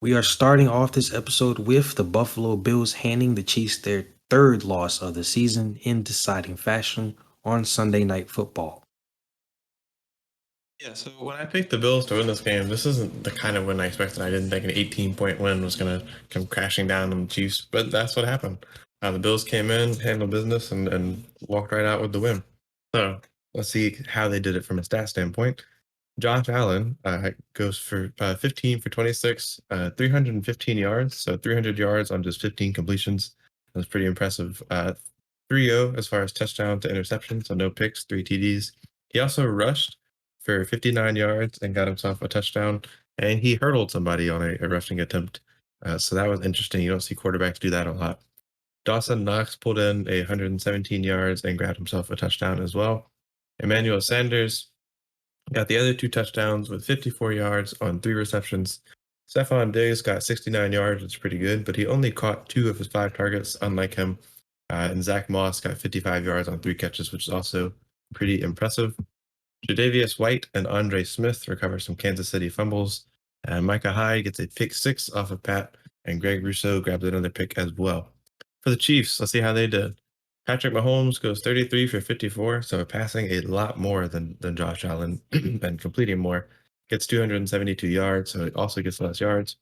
We are starting off this episode with the Buffalo Bills handing the Chiefs their third loss of the season in deciding fashion on Sunday Night Football. Yeah, so when I picked the Bills to win this game, this isn't the kind of win I expected. I didn't think an 18-point win was going to come crashing down on the Chiefs, but that's what happened. The Bills came in, handled business, and walked right out with the win. So let's see how they did it from a stat standpoint. Josh Allen goes for 15 for 26, 315 yards, so 300 yards on just 15 completions. That's pretty impressive. 3-0 as far as touchdown to interception, so no picks, 3 TDs. He also rushed for 59 yards and got himself a touchdown, and he hurdled somebody on a rushing attempt. So that was interesting. You don't see quarterbacks do that a lot. Dawson Knox pulled in 117 yards and grabbed himself a touchdown as well. Emmanuel Sanders got the other 2 touchdowns with 54 yards on 3 receptions. Stephon Diggs got 69 yards, which is pretty good, but he only caught 2 of his 5 targets, unlike him. And Zach Moss got 55 yards on 3 catches, which is also pretty impressive. Tre'Davious White and Andre Smith recover some Kansas City fumbles. And Micah Hyde gets a pick 6 off of Pat, and Greg Rousseau grabs another pick as well. For the Chiefs, let's see how they did. Patrick Mahomes goes 33 for 54, so passing a lot more than Josh Allen and completing more. Gets 272 yards, so he also gets less yards.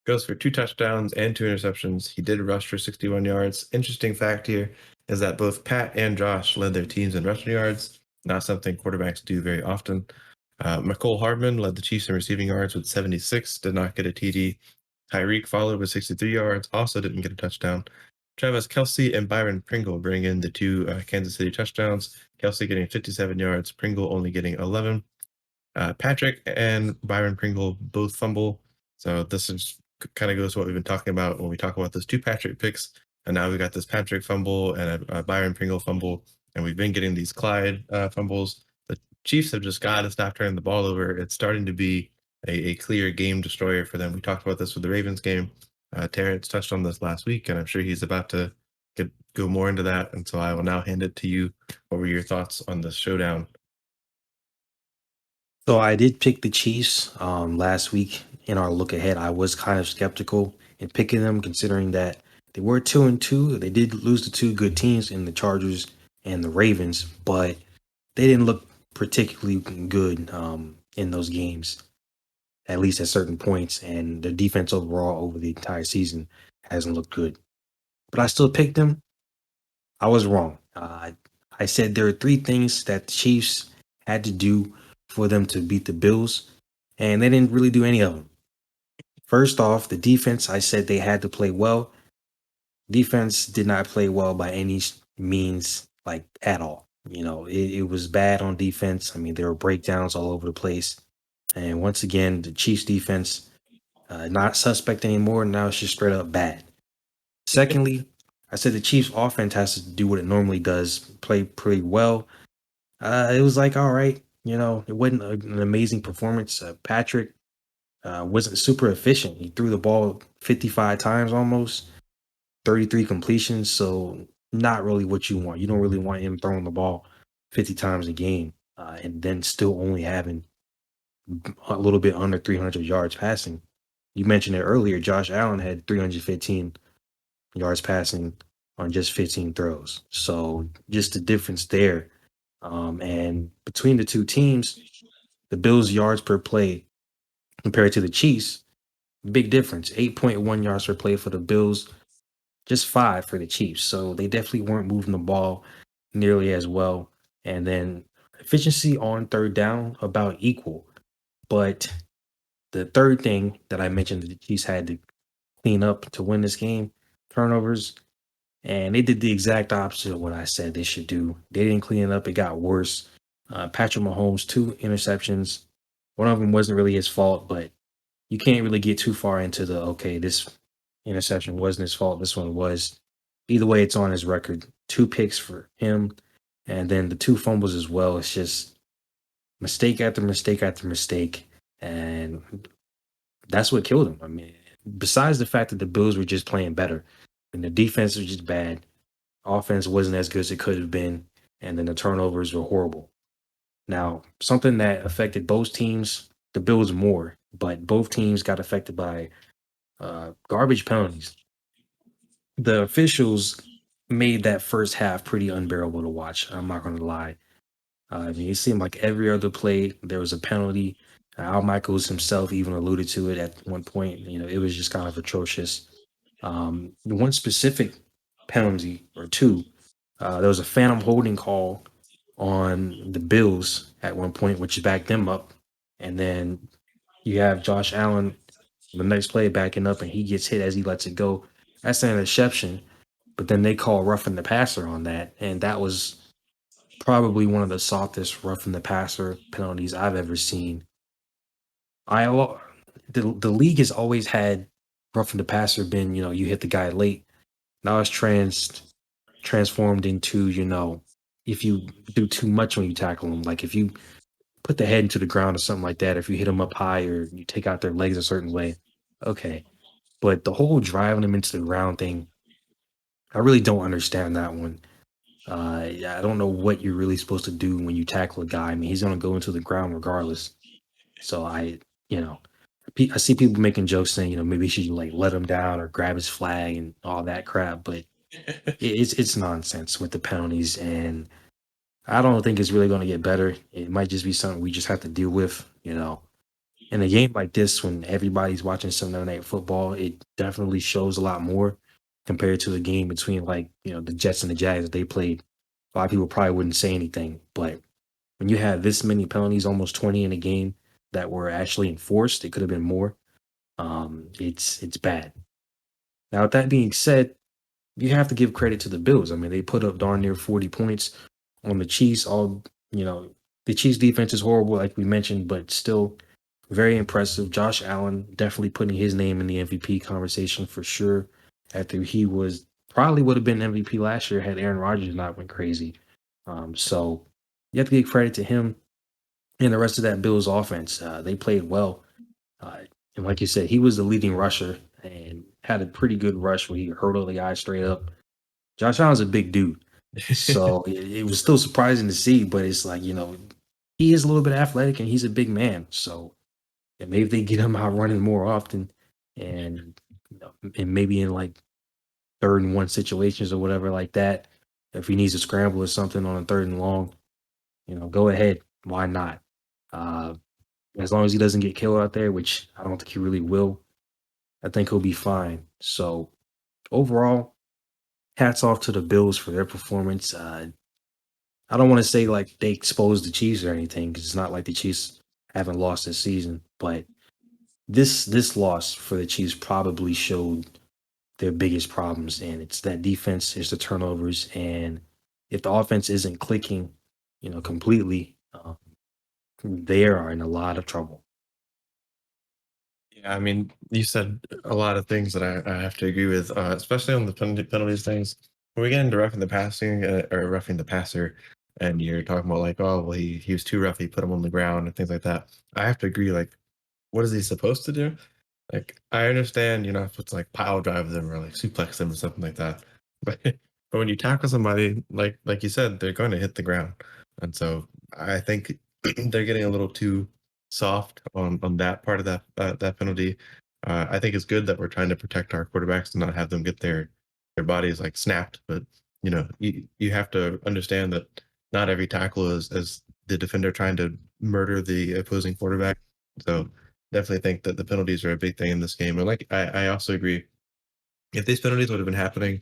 Goes for 2 touchdowns and 2 interceptions. He did rush for 61 yards. Interesting fact here is that both Pat and Josh led their teams in rushing yards, not something quarterbacks do very often. McCole Hardman led the Chiefs in receiving yards with 76, did not get a TD. Tyreek followed with 63 yards, also didn't get a touchdown. Travis Kelce and Byron Pringle bring in the 2 Kansas City touchdowns. Kelce getting 57 yards, Pringle only getting 11. Patrick and Byron Pringle both fumble. So this is kind of goes to what we've been talking about when we talk about those 2 Patrick picks. And now we got this Patrick fumble and a Byron Pringle fumble. And we've been getting these Clyde fumbles. The Chiefs have just got to stop turning the ball over. It's starting to be a clear game destroyer for them. We talked about this with the Ravens game. Terrence touched on this last week, and I'm sure he's about to go more into that. And so I will now hand it to you. What were your thoughts on this showdown? So I did pick the Chiefs last week in our look ahead. I was kind of skeptical in picking them, considering that they were 2-2. They did lose to two good teams in the Chargers and the Ravens, but they didn't look particularly good in those games, at least at certain points. And the defense overall over the entire season hasn't looked good. But I still picked them. I was wrong. I said there are three things that the Chiefs had to do for them to beat the Bills, and they didn't really do any of them. First off, the defense, I said they had to play well. Defense did not play well by any means, like at all. It was bad on defense. I mean, there were breakdowns all over the place. And once again, the Chiefs defense, not suspect anymore. Now it's just straight up bad. Secondly, I said the Chiefs offense has to do what it normally does, play pretty well. It was like, all right, it wasn't an amazing performance. Patrick wasn't super efficient. He threw the ball 55 times almost, 33 completions. So not really what you want. You don't really want him throwing the ball 50 times a game and then still only having a little bit under 300 yards passing. You mentioned it earlier. Josh Allen had 315 yards passing on just 15 throws. So just the difference there. And between the two teams, the Bills' yards per play compared to the Chiefs, big difference. 8.1 yards per play for the Bills, just 5 for the Chiefs. So they definitely weren't moving the ball nearly as well. And then efficiency on third down about equal. But the third thing that I mentioned that the Chiefs had to clean up to win this game, turnovers. And they did the exact opposite of what I said they should do. They didn't clean it up. It got worse. Patrick Mahomes, 2 interceptions. One of them wasn't really his fault, but you can't really get too far into okay, this interception wasn't his fault. This one was. Either way, it's on his record. 2 picks for him. And then the 2 fumbles as well. It's just mistake after mistake after mistake. And that's what killed him. I mean, besides the fact that the Bills were just playing better and the defense was just bad, offense wasn't as good as it could have been, and then the turnovers were horrible. Now, something that affected both teams, the Bills more, but both teams got affected by Garbage penalties. The officials made that first half pretty unbearable to watch. I'm not going to lie. I mean, it seemed like every other play there was a penalty. Al Michaels himself even alluded to it at one point. It was just kind of atrocious. One specific penalty or two, there was a phantom holding call on the Bills at one point, which backed them up, and then you have Josh Allen the next play backing up, and he gets hit as he lets it go. That's an interception, but then they call roughing the passer on that, and that was probably one of the softest roughing the passer penalties I've ever seen. I the league has always had roughing the passer been you hit the guy late. Now it's transformed into if you do too much when you tackle them, like if you put the head into the ground or something like that, if you hit them up high or you take out their legs a certain way, okay. But the whole driving them into the ground thing, I really don't understand that one. Yeah, I don't know what you're really supposed to do when you tackle a guy. I mean, he's going to go into the ground regardless. So you know, I see people making jokes saying, maybe you should like let him down or grab his flag and all that crap. But it's nonsense with the penalties, and I don't think it's really going to get better. It might just be something we just have to deal with. In a game like this, when everybody's watching Sunday Night Football, it definitely shows a lot more compared to the game between like the Jets and the Jags that they played. A lot of people probably wouldn't say anything, but when you have this many penalties, almost 20 in a game that were actually enforced, it could have been more. It's bad. Now, with that being said, you have to give credit to the Bills. I mean, they put up darn near 40 points on the Chiefs. The Chiefs defense is horrible, like we mentioned, but still very impressive. Josh Allen definitely putting his name in the MVP conversation for sure. After he was probably would have been MVP last year had Aaron Rodgers not went crazy. So you have to give credit to him and the rest of that Bills offense. They played well. Uh, and like you said, he was the leading rusher and had a pretty good rush where he hurdled the guy straight up. Josh Allen's a big dude. So it was still surprising to see, but it's like, he is a little bit athletic and he's a big man. So maybe if they get him out running more often and and maybe in like 3rd and 1 situations or whatever like that, if he needs to scramble or something on a 3rd and long, go ahead. Why not? Uh, as long as he doesn't get killed out there, which I don't think he really will, I think he'll be fine. So overall, hats off to the Bills for their performance. I don't want to say like they exposed the Chiefs or anything because it's not like the Chiefs haven't lost this season, but this loss for the Chiefs probably showed their biggest problems, and it's that defense, it's the turnovers, and if the offense isn't clicking, completely, they are in a lot of trouble. Yeah, I mean, you said a lot of things that I have to agree with, especially on the penalties things. When we get into roughing the passing or roughing the passer, and you're talking about like, oh, well, he was too rough, he put him on the ground and things like that. I have to agree. Like, what is he supposed to do? Like, I understand you're not supposed to like pile drive them or like suplex them or something like that, but when you tackle somebody, like you said, they're going to hit the ground, and so I think they're getting a little too soft on that part of that penalty. I think it's good that we're trying to protect our quarterbacks and not have them get their bodies like snapped, but you have to understand that not every tackle is as the defender trying to murder the opposing quarterback. So definitely think that the penalties are a big thing in this game. And like I also agree, if these penalties would have been happening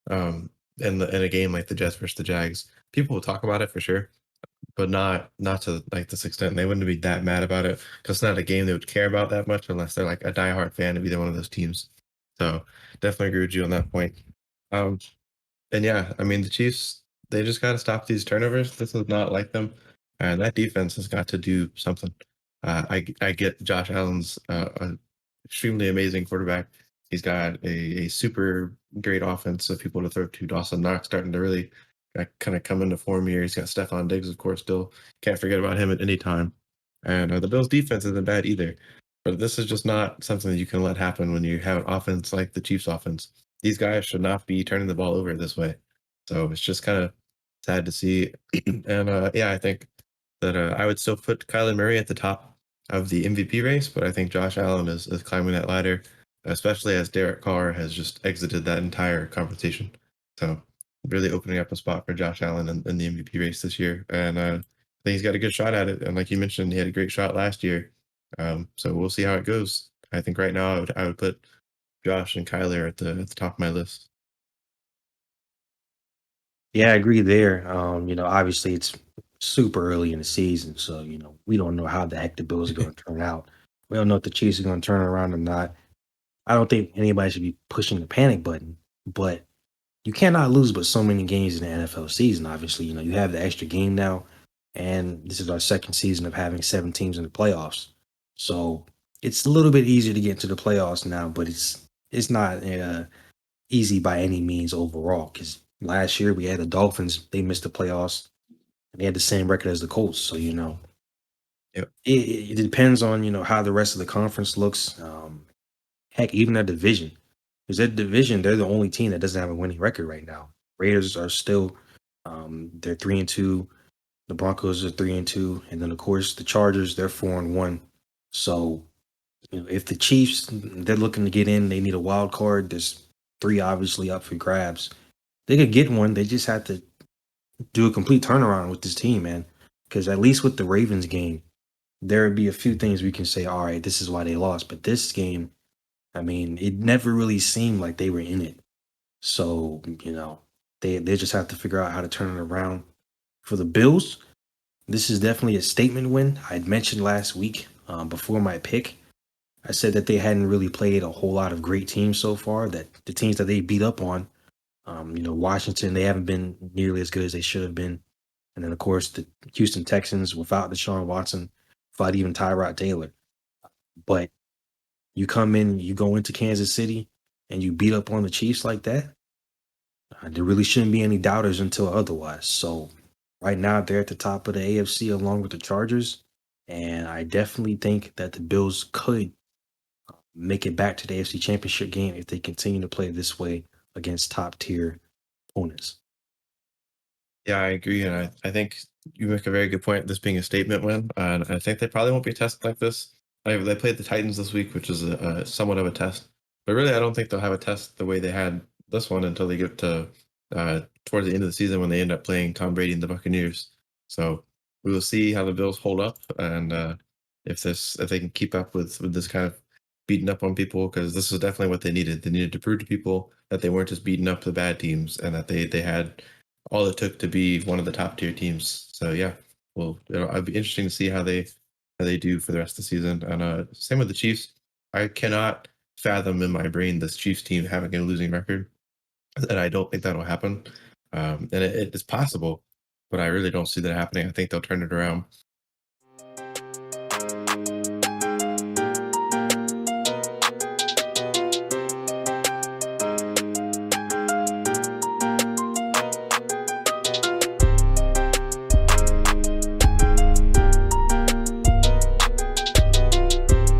in a game like the Jets versus the Jags, people will talk about it for sure, but not to like this extent. They wouldn't be that mad about it because it's not a game they would care about that much unless they're like a diehard fan of either one of those teams. So definitely agree with you on that point. Um, and yeah, I mean the Chiefs, they just got to stop these turnovers. This is not like them, and that defense has got to do something. I get Josh Allen's a extremely amazing quarterback. He's got a super great offense of people to throw to. Dawson Knox starting to really kind of come into form here. He's got Stephon Diggs, of course, still can't forget about him at any time. And the Bills' defense isn't bad either. But this is just not something that you can let happen when you have an offense like the Chiefs' offense. These guys should not be turning the ball over this way. So it's just kind of sad to see. And yeah, I think that I would still put Kyler Murray at the top of the MVP race, but I think Josh Allen is climbing that ladder. especially as Derek Carr has just exited that entire conversation. So really opening up a spot for Josh Allen in the MVP race this year, and I think he's got a good shot at it. And like you mentioned, he had a great shot last year. So we'll see how it goes. I think right now I would put Josh and Kyler at the top of my list. Yeah, I agree there. Obviously it's super early in the season, so we don't know how the heck the Bills are going to turn out. We don't know if the Chiefs are going to turn around or not. I don't think anybody should be pushing the panic button, but you cannot lose but so many games in the NFL season. Obviously, you have the extra game now, and this is our second season of having 7 teams in the playoffs. So it's a little bit easier to get into the playoffs now, but it's not easy by any means overall. Because last year we had the Dolphins; they missed the playoffs, and they had the same record as the Colts. So Yep. it depends on how the rest of the conference looks. Heck, even their division. Because that division, they're the only team that doesn't have a winning record right now. Raiders are still they're 3-2. The Broncos are 3-2. And then of course the Chargers, they're 4-1. So, if the Chiefs they're looking to get in, they need a wild card. There's three obviously up for grabs. They could get one. They just have to do a complete turnaround with this team, man. Because at least with the Ravens game, there would be a few things we can say, all right, this is why they lost. But this game, I mean, it never really seemed like they were in it. So, they just have to figure out how to turn it around. For the Bills, this is definitely a statement win. I had mentioned last week before my pick. I said that they hadn't really played a whole lot of great teams so far, that the teams that they beat up on, Washington, they haven't been nearly as good as they should have been. And then, of course, the Houston Texans without Deshaun Watson, without even Tyrod Taylor. But you come in, you go into Kansas City, and you beat up on the Chiefs like that. There really shouldn't be any doubters until otherwise. So right now they're at the top of the AFC along with the Chargers, and I definitely think that the Bills could make it back to the AFC Championship game if they continue to play this way against top tier opponents. Yeah, I agree, and I think you make a very good point. This being a statement win, and I think they probably won't be tested like this. They played the Titans this week, which is a somewhat of a test, but really, I don't think they'll have a test the way they had this one until they get to towards the end of the season when they end up playing Tom Brady and the Buccaneers. So we will see how the Bills hold up, and if they can keep up with this kind of beating up on people, because this is definitely what they needed. They needed to prove to people that they weren't just beating up the bad teams, and that they had all it took to be one of the top tier teams. So yeah, well, it'll be interesting to see how they do for the rest of the season. And same with the Chiefs. I cannot fathom in my brain this Chiefs team having a losing record, and I don't think that'll happen. And it is possible, but I really don't see that happening. I think they'll turn it around.